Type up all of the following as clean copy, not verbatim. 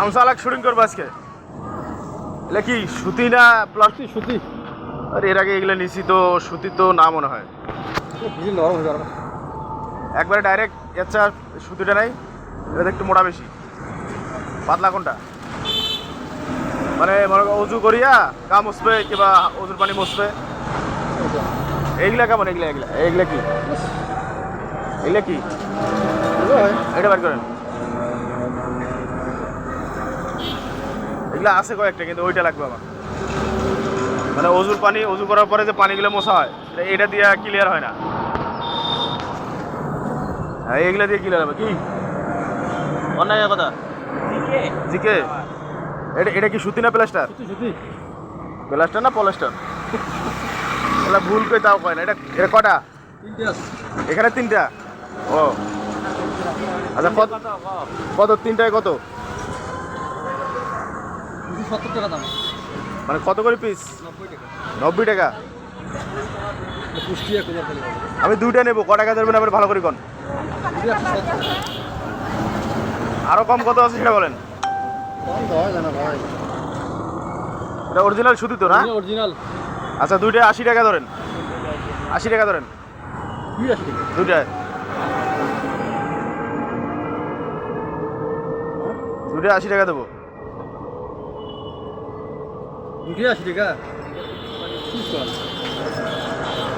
গামছালাক shooting করবো আজকে। এগুলা কি সুতি না প্লাস্টিক? সুতি। আরে এর আগে এগুলো নিছি তো, সুতি তো না মনে হয়। নরম হয়ে যাবে একবারে ডাইরেক্ট। আচ্ছা সুতিটা নাই, এটা একটু মোটা বেশি। পাতলা কোনটা? মানে মনে করো উজু করিয়া গা মুছবে কিংবা উজুর পানি মুছবে, এইগুলা কেমন? এগুলা এগুলা এগুলা কি? এগুলা কি? এটা বার করেন। এগুলা আছে কয়েকটা, কিন্তু ওইটা লাগবে আমার। মানে অজুর পানি, অজু করার পরে যে পানিগুলো মোছা হয়, এটা দিয়ে ক্লিয়ার হয় না। হ্যাঁ এগুলা দিয়ে ক্লিয়ার হবে। কি অন্যায় কথা? জিকে। এটা কি সুতি না প্লাস্টার? সুতি। প্লাস্টার না পলিস্টার? এগুলা ভুল করে তাও কয় না। এটা এটা কটা? এখানে তিনটা। ও আচ্ছা, কত কত? তিনটায় কত? 70 টাকা দাম। মানে কত করে পিস? 90 টাকা। কুষ্টিয়া কোথায়? আমি দুইটা নেবো, ক টাকা দেবেন আবার ভালো করে কোন? আরো কম কত আছে সেটা বলেন। কম দেওয়া যায় না ভাই। এটা অরিজিনাল সুতি তো না? অরিজিনাল। আচ্ছা দুইটা 80 টাকা ধরেন। 80 টাকা ধরেন দুইটায়। দুইটা 80 টাকা দেবো। 80 টাকা।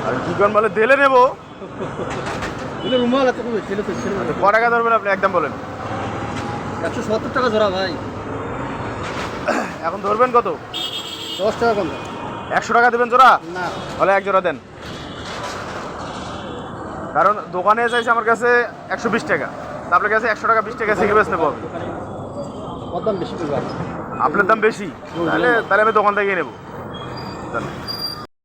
আর কি কোন বলে দিলে নেবো। রুমাল এত কমে ছেলে তো ছেলে। ক টাকা ধরবেন আপনি একদম বলেন। 170 টাকা জোড়া ভাই। এখন ধরবেন কত? 10 টাকা কম। 100 টাকা দেবেন জোড়া? না তাহলে এক জোড়া দেন। কারণ দোকানে চাইছে আমার কাছে 120 টাকা, তা আপনার কাছে 100 টাকা 20 টাকা সিকিউরিটি নেবো। কত দাম বেশি করবে? আপনার দাম বেশি, তাহলে আমি দোকান থেকে নেবো।